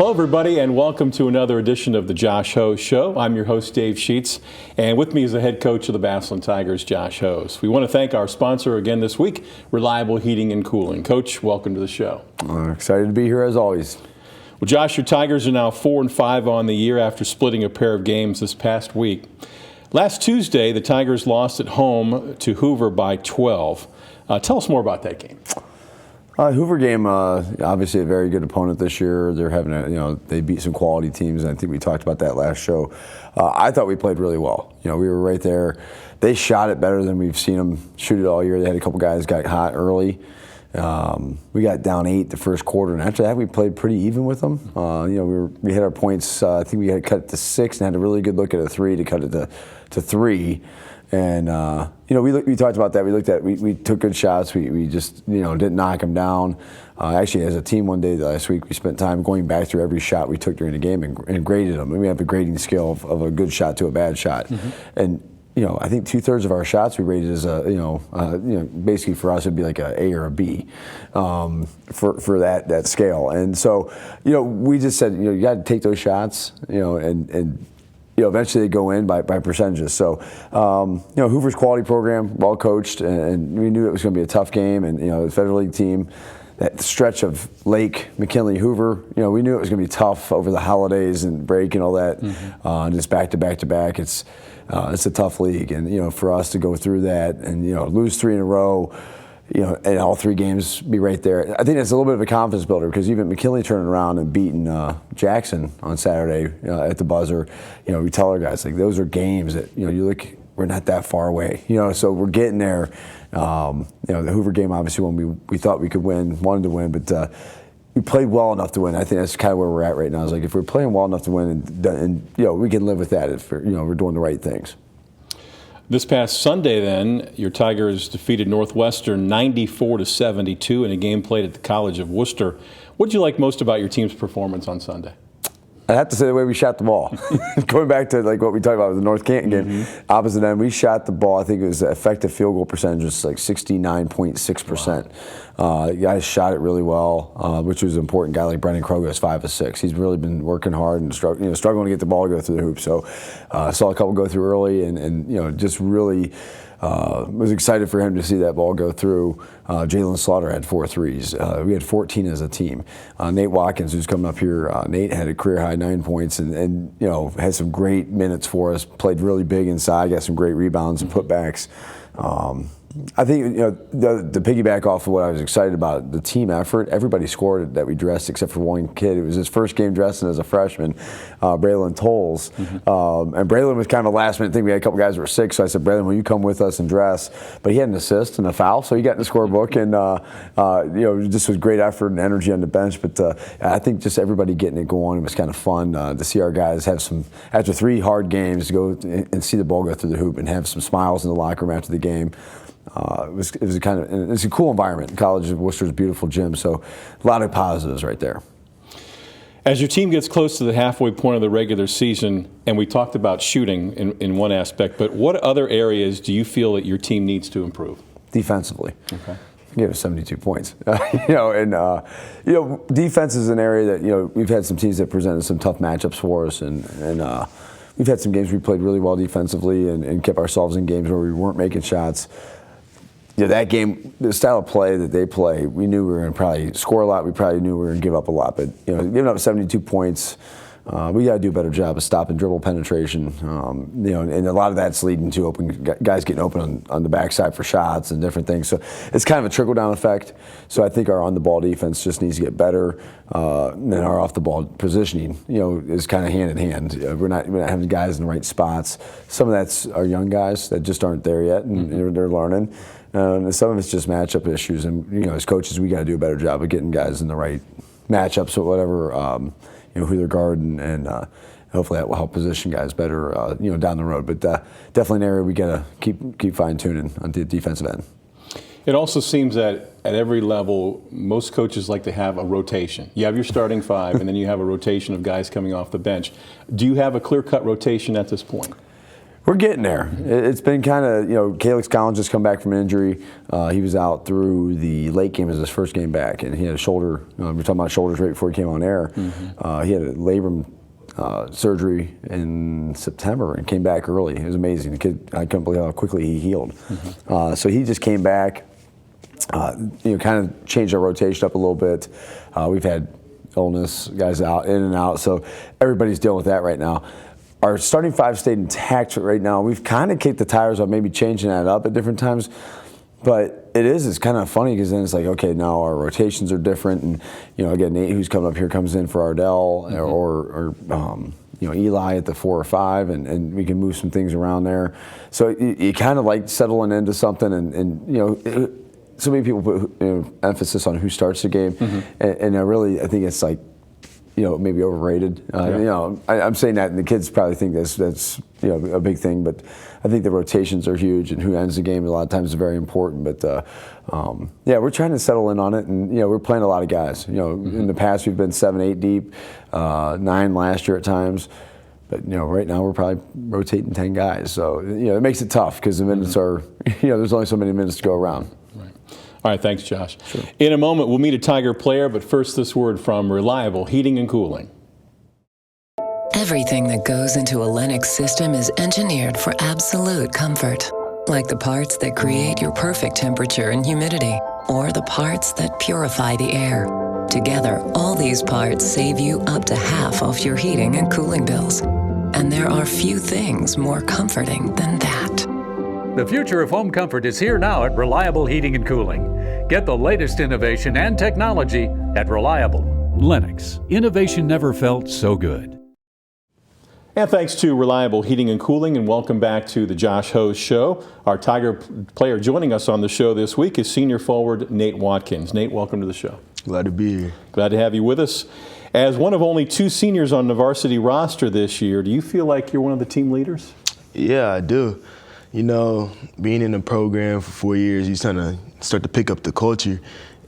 Hello, everybody, and welcome to another edition of the Josh Hose Show. I'm your host, Dave Sheets, and with me is the head coach of the Massillon Tigers, Josh Hose. We want to thank our sponsor again this week, Reliable Heating and Cooling. Coach, welcome to the show. Excited to be here as always. Well, Josh, your Tigers are now 4-5 on the year after splitting a pair of games this past week. Last Tuesday, the Tigers lost at home to Hoover by 12. Tell us more about that game. Hoover game, obviously a very good opponent this year. They're having they beat some quality teams, and I think we talked about that last show. I thought we played really well. We were right there. They shot it better than we've seen them shoot it all year. They had a couple guys got hot early. We got down 8 the first quarter, and after that we played pretty even with them. We hit our points. I think we had cut it to 6 and had a really good look at a 3 to cut it to 3. And we talked about that. We took good shots. We just didn't knock them down. Actually, as a team, one day last week we spent time going back through every shot we took during the game and graded them. And we have a grading scale of a good shot to a bad shot. Mm-hmm. And I think 2/3 of our shots we rated as basically for us it'd be like a A or a B for that scale. And so we just said you got to take those shots and eventually they go in by percentages. So, Hoover's quality program, well coached, and we knew it was going to be a tough game. And the Federal League team, that stretch of Lake, McKinley, Hoover, we knew it was going to be tough over the holidays and break and all that. Mm-hmm. Just back to back. It's a tough league, and for us to go through that and lose 3 in a row. And all 3 games be right there. I think that's a little bit of a confidence builder because even McKinley turning around and beating Jackson on Saturday at the buzzer, we tell our guys, like, those are games that, you look, we're not that far away, so we're getting there. The Hoover game, obviously, when we thought we could win, wanted to win, but we played well enough to win. I think that's kind of where we're at right now. It's like if we're playing well enough to win, and we can live with that if we're doing the right things. This past Sunday, then, your Tigers defeated Northwestern 94-72 in a game played at the College of Worcester. What did you like most about your team's performance on Sunday? I have to say the way we shot the ball. Going back to like what we talked about with the North Canton game, mm-hmm. Opposite end, we shot the ball. I think it was the effective field goal percentage was like 69.6%. Wow. The guys shot it really well, which was important. A guy like Brendan Kroger is 5 of 6. He's really been working hard and struggling to get the ball to go through the hoop. So saw a couple go through early, and just really. Was excited for him to see that ball go through. Jalen Slaughter had 4 threes. We had 14 as a team. Nate Watkins, who's coming up here, Nate had a career high 9 points and had some great minutes for us. Played really big inside, got some great rebounds and putbacks. I think the piggyback off of what I was excited about, the team effort. Everybody scored that we dressed except for one kid. It was his first game dressing as a freshman, Braylon Tolles. Mm-hmm. And Braylon was kind of a last minute thing. We had a couple guys who were sick, so I said, Braylon, will you come with us and dress? But he had an assist and a foul, so he got in the scorebook, and just was great effort and energy on the bench. But I think just everybody getting it going, it was kind of fun to see our guys have some, after 3 hard games, to go and see the ball go through the hoop and have some smiles in the locker room after the game. It's a cool environment. College of Worcester's a beautiful gym, so a lot of positives right there. As your team gets close to the halfway point of the regular season, and we talked about shooting in one aspect, but what other areas do you feel that your team needs to improve? Defensively. Okay. Gave us 72 points. Defense is an area that we've had some teams that presented some tough matchups for us, and we've had some games we played really well defensively and kept ourselves in games where we weren't making shots. That game, the style of play that they play, we knew we were going to probably score a lot. We probably knew we were going to give up a lot. But giving up 72 points, we got to do a better job of stopping dribble penetration. And a lot of that's leading to guys getting open on the backside for shots and different things. So it's kind of a trickle down effect. So I think our on the ball defense just needs to get better. And our off the ball positioning, is kind of hand in hand. We're not having guys in the right spots. Some of that's our young guys that just aren't there yet, and mm-hmm. they're learning. And some of it's just matchup issues, and as coaches, we got to do a better job of getting guys in the right matchups or whatever, who they're guarding, and hopefully that will help position guys better, down the road. But definitely an area we got to keep fine tuning on the defensive end. It also seems that at every level, most coaches like to have a rotation. You have your starting 5, and then you have a rotation of guys coming off the bench. Do you have a clear-cut rotation at this point? We're getting there. It's been kind of, Calix Collins just come back from an injury. He was out through the late game as his first game back, and he had a shoulder. We were talking about shoulders right before he came on air. He had a labrum surgery in September and came back early. It was amazing. The kid, I couldn't believe how quickly he healed. So he just came back, kind of changed our rotation up a little bit. We've had illness, guys out, in and out, so everybody's dealing with that right now. Our starting five stayed intact right now. We've kind of kicked the tires on maybe changing that up at different times, but it's kind of funny because then it's like, okay, now our rotations are different, and again, Nate, who's coming up here, comes in for Ardell or Eli at the 4 or 5, and we can move some things around there. So you kind of like settling into something, and so many people put emphasis on who starts the game, and I think it's like, maybe overrated. I'm saying that, and the kids probably think that's a big thing, but I think the rotations are huge, and who ends the game a lot of times is very important. But we're trying to settle in on it, and we're playing a lot of guys. In the past we've been 7, 8 deep, 9 last year at times. But right now we're probably rotating 10 guys, so it makes it tough because the minutes are, there's only so many minutes to go around. All right, thanks, Josh. Sure. In a moment, we'll meet a Tiger player, but first this word from Reliable Heating and Cooling. Everything that goes into a Lennox system is engineered for absolute comfort. Like the parts that create your perfect temperature and humidity, or the parts that purify the air. Together, all these parts save you up to half off your heating and cooling bills. And there are few things more comforting than that. The future of home comfort is here now at Reliable Heating and Cooling. Get the latest innovation and technology at Reliable. Lennox. Innovation never felt so good. And thanks to Reliable Heating and Cooling, and welcome back to the Josh Ho Show. Our Tiger player joining us on the show this week is senior forward Nate Watkins. Nate, welcome to the show. Glad to be here. Glad to have you with us. As one of only 2 seniors on the varsity roster this year, do you feel like you're one of the team leaders? Yeah, I do. Being in the program for 4 years, you kind of start to pick up the culture.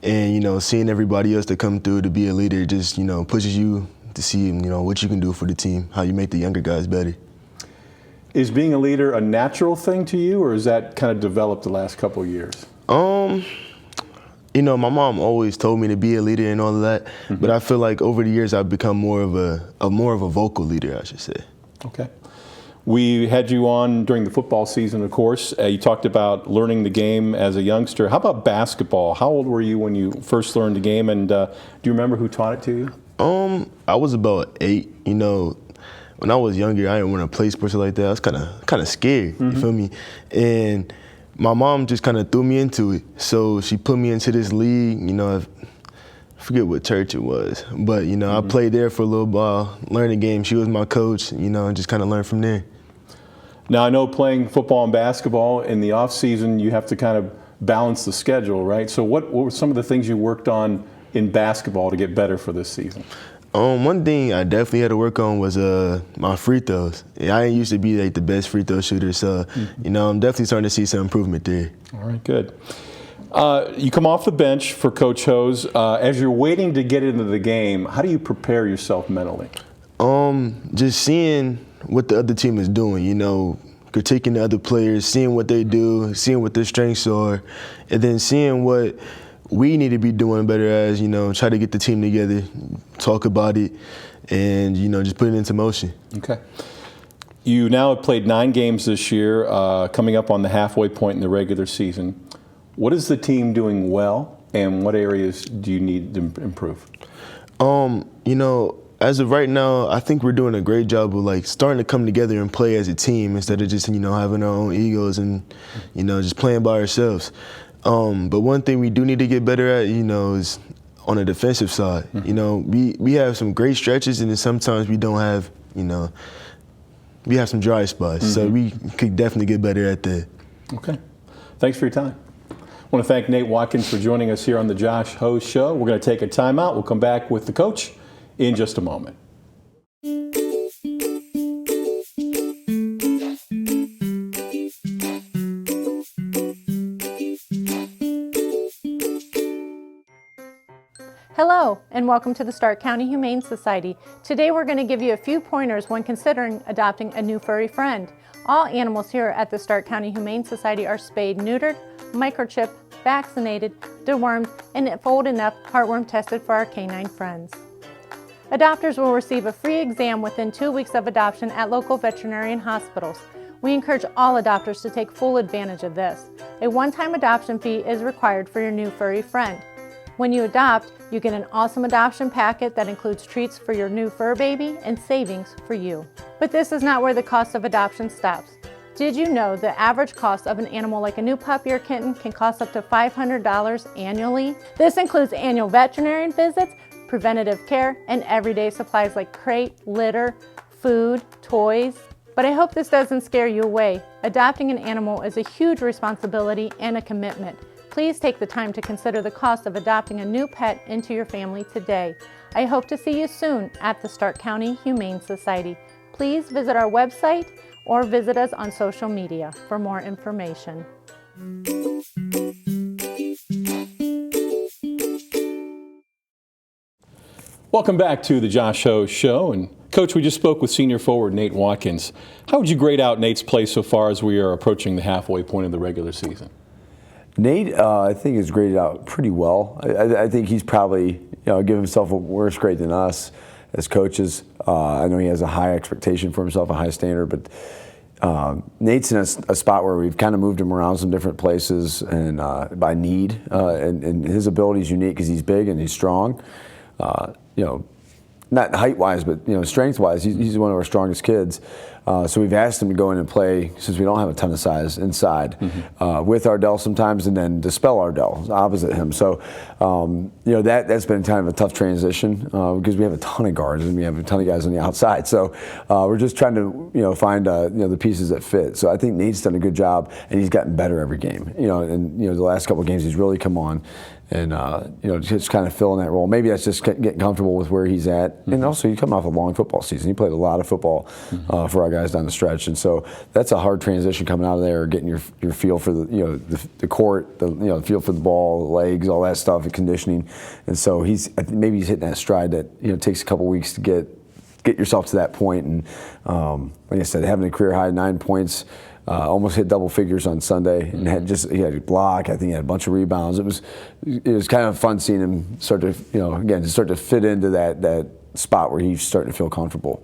And, seeing everybody else that come through to be a leader just, pushes you to see, what you can do for the team, how you make the younger guys better. Is being a leader a natural thing to you, or is that kind of developed the last couple of years? My mom always told me to be a leader and all of that, but I feel like over the years I've become more of a vocal leader, I should say. Okay. We had you on during the football season, of course. You talked about learning the game as a youngster. How about basketball? How old were you when you first learned the game, and do you remember who taught it to you? I was about 8. When I was younger, I didn't want to play sports like that. I was kind of scared. You feel me? And my mom just kind of threw me into it. So she put me into this league. I forget what church it was, but I played there for a little while, learned the game. She was my coach, and just kind of learned from there. Now, I know playing football and basketball in the off season, you have to kind of balance the schedule, right? So what were some of the things you worked on in basketball to get better for this season? One thing I definitely had to work on was my free throws. I didn't used to be like the best free throw shooter, so I'm definitely starting to see some improvement there. All right, good. You come off the bench for Coach Hose. As you're waiting to get into the game, how do you prepare yourself mentally? Just seeing what the other team is doing, critiquing the other players, seeing what they do, seeing what their strengths are, and then seeing what we need to be doing better as, try to get the team together, talk about it, and, just put it into motion. Okay. You now have played 9 games this year, coming up on the halfway point in the regular season. What is the team doing well, and what areas do you need to improve? As of right now, I think we're doing a great job of starting to come together and play as a team instead of just having our own egos and just playing by ourselves. But one thing we do need to get better at, is on the defensive side. We have some great stretches, and then sometimes we don't have, we have some dry spots. So we could definitely get better at that. Okay. Thanks for your time. I want to thank Nate Watkins for joining us here on the Josh Ho Show. We're going to take a timeout. We'll come back with the coach in just a moment. Hello, and welcome to the Stark County Humane Society. Today we're going to give you a few pointers when considering adopting a new furry friend. All animals here at the Stark County Humane Society are spayed, neutered, microchipped, vaccinated, dewormed, and if old enough, heartworm tested for our canine friends. Adopters will receive a free exam within 2 weeks of adoption at local veterinarian hospitals. We encourage all adopters to take full advantage of this. A one-time adoption fee is required for your new furry friend. When you adopt, you get an awesome adoption packet that includes treats for your new fur baby and savings for you. But this is not where the cost of adoption stops. Did you know the average cost of an animal like a new puppy or kitten can cost up to $500 annually? This includes annual veterinarian visits, preventative care, and everyday supplies like crate, litter, food, toys. But I hope this doesn't scare you away. Adopting an animal is a huge responsibility and a commitment. Please take the time to consider the cost of adopting a new pet into your family today. I hope to see you soon at the Stark County Humane Society. Please visit our website or visit us on social media for more information. Welcome back to the Josh Ho Show. And Coach, we just spoke with senior forward Nate Watkins. How would you grade out Nate's play so far as we are approaching the halfway point of the regular season? Nate, I think, is graded out pretty well. I think he's probably, give himself a worse grade than us as coaches. I know he has a high expectation for himself, a high standard, but Nate's in a spot where we've kind of moved him around some different places and by need, and his ability is unique because he's big and he's strong. Not height-wise, but strength-wise, he's one of our strongest kids. So we've asked him to go in and play, since we don't have a ton of size inside, with Ardell sometimes, and then dispel Ardell opposite him. So that's been kind of a tough transition because we have a ton of guards and we have a ton of guys on the outside. So we're just trying to find the pieces that fit. So I think Nate's done a good job, and he's gotten better every game. And the last couple of games he's really come on. And just kind of filling that role. Maybe that's just getting comfortable with where he's at. And also, you come off a long football season. He played a lot of football for our guys down the stretch, and so that's a hard transition coming out of there, getting your feel for the court, the feel for the ball, the legs, all that stuff, and conditioning. And so maybe he's hitting that stride that takes a couple weeks to get yourself to that point. And like I said, having a career high 9 points. Almost hit double figures on Sunday, and he had a block. I think he had a bunch of rebounds. It was kind of fun seeing him start to start to fit into that spot where he's starting to feel comfortable.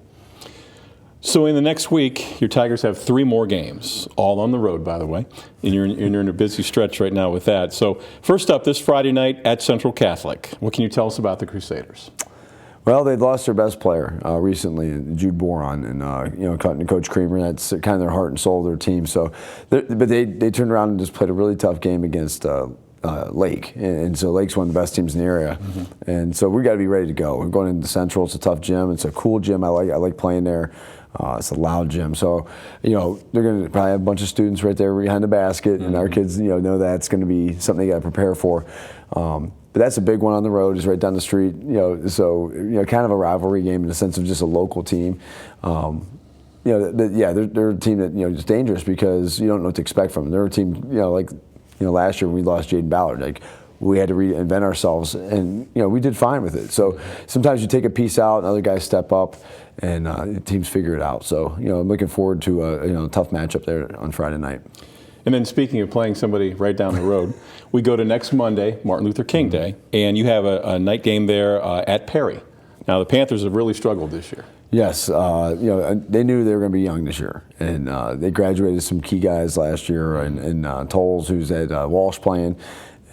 So in the next week, your Tigers have 3 more games, all on the road, by the way, and you're in a busy stretch right now with that. So first up, this Friday night at Central Catholic. What can you tell us about the Crusaders? Well, they've lost their best player recently, Jude Boron, and Coach Creamer. That's kind of their heart and soul of their team. So, but they turned around and just played a really tough game against Lake, and so Lake's one of the best teams in the area, and so we got to be ready to go. We're going into Central. It's a tough gym. It's a cool gym. I like playing there. It's a loud gym. So, they're going to probably have a bunch of students right there behind the basket, and our kids, know that's going to be something they got to prepare for. But that's a big one on the road. It's right down the street. So kind of a rivalry game in the sense of just a local team. They're a team that is dangerous because you don't know what to expect from them. They're a team last year when we lost Jaden Ballard, we had to reinvent ourselves, and we did fine with it. So sometimes you take a piece out, and other guys step up, and teams figure it out. So I'm looking forward to a tough matchup there on Friday night. And then speaking of playing somebody right down the road, we go to next Monday, Martin Luther King Day, and you have a night game there at Perry. Now the Panthers have really struggled this year. Yes, they knew they were going to be young this year, and they graduated some key guys last year, and Tolles, who's at Walsh playing.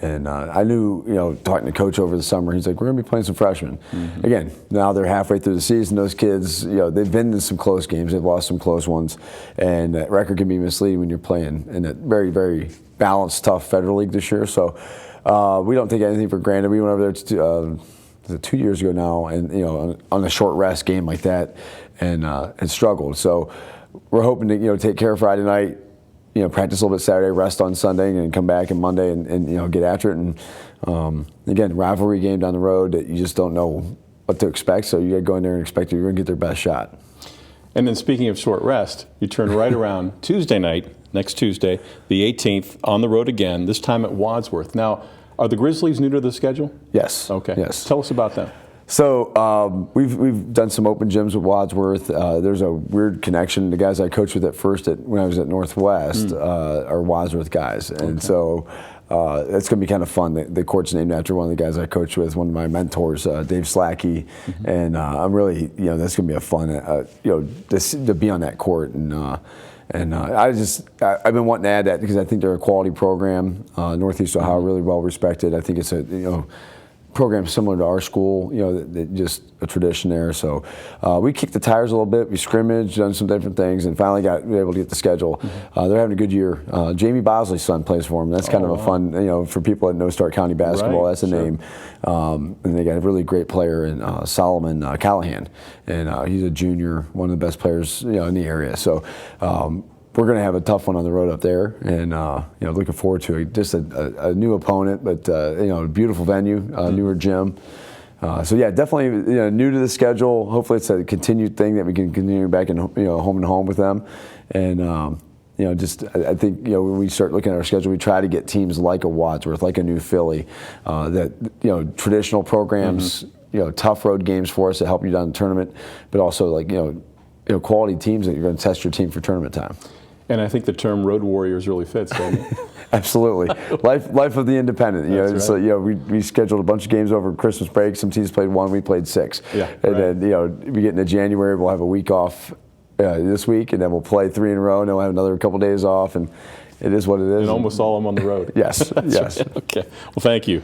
And I knew, talking to Coach over the summer, he's like, we're going to be playing some freshmen. Again, now they're halfway through the season. Those kids, they've been in some close games. They've lost some close ones. And that record can be misleading when you're playing in a very, very balanced, tough Federal League this year. So we don't take anything for granted. We went over there 2 years ago now, and, on a short rest game like that, and struggled. So we're hoping to, take care of Friday night, practice a little bit Saturday, rest on Sunday, and come back on Monday and get after it. And again, rivalry game down the road that you just don't know what to expect. So you got to go in there and expect you're going to get their best shot. And then speaking of short rest, you turn right around Tuesday night, next Tuesday, the 18th, on the road again, this time at Wadsworth. Now, Are the Grizzlies new to the schedule? Yes. Okay. Yes. Tell us about that. So we've done some open gyms with Wadsworth. There's a weird connection. The guys I coached with at first when I was at Northwest are Wadsworth guys, and so it's going to be kind of fun. The court's named after one of the guys I coached with, one of my mentors, Dave Slacky, and I'm really, that's going to be a fun, to be on that court and I've been wanting to add that because I think they're a quality program. Northeast Ohio, really well respected. I think it's a program similar to our school, just a tradition there. So we kicked the tires a little bit. We scrimmaged, done some different things, and finally were able to get the schedule. They're having a good year. Jamie Bosley's son plays for them. That's kind of a fun, for people that know Stark County basketball, that's a name. And they got a really great player in Solomon Callahan, and he's a junior, one of the best players in the area. So we're going to have a tough one on the road up there, and looking forward to it. Just a new opponent, but a beautiful venue, newer gym. So yeah, definitely new to the schedule. Hopefully, it's a continued thing that we can continue back in home and home with them, and I think when we start looking at our schedule, we try to get teams like a Wadsworth, like a New Philly, that traditional programs, tough road games for us to help you down the tournament, but also quality teams that you're going to test your team for tournament time. And I think the term Road Warriors really fits, doesn't it? Absolutely. Life of the independent. Right. So we scheduled a bunch of games over Christmas break. Some teams played one, we played 6. Yeah, and then we get into January, we'll have a week off this week, and then we'll play 3 in a row, and then we'll have another couple days off, and it is what it is. And almost all of them on the road. Yes, yes. Right. Okay. Well, thank you.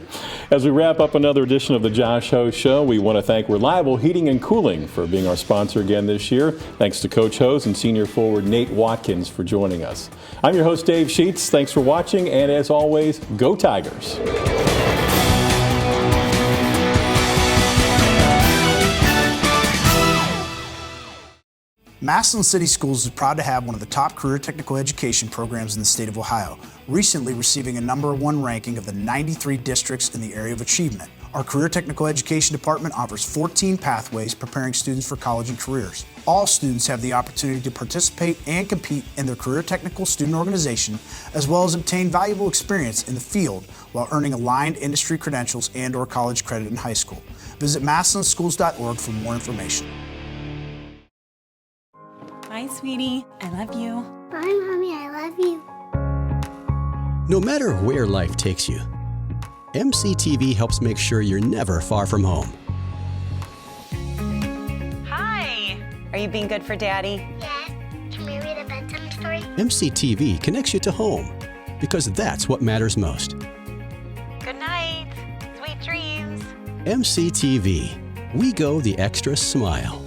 As we wrap up another edition of the Josh Ho Show, we want to thank Reliable Heating and Cooling for being our sponsor again this year. Thanks to Coach Hose and senior forward Nate Watkins for joining us. I'm your host, Dave Sheets. Thanks for watching, and as always, go Tigers. Massillon City Schools is proud to have one of the top career technical education programs in the state of Ohio, recently receiving a #1 ranking of the 93 districts in the area of achievement. Our career technical education department offers 14 pathways preparing students for college and careers. All students have the opportunity to participate and compete in their career technical student organization, as well as obtain valuable experience in the field while earning aligned industry credentials and/or college credit in high school. Visit massillonschools.org for more information. Bye, sweetie. I love you. Bye, Mommy. I love you. No matter where life takes you, MCTV helps make sure you're never far from home. Hi. Are you being good for Daddy? Yes. Can we read a bedtime story? MCTV connects you to home because that's what matters most. Good night. Sweet dreams. MCTV. We go the extra smile.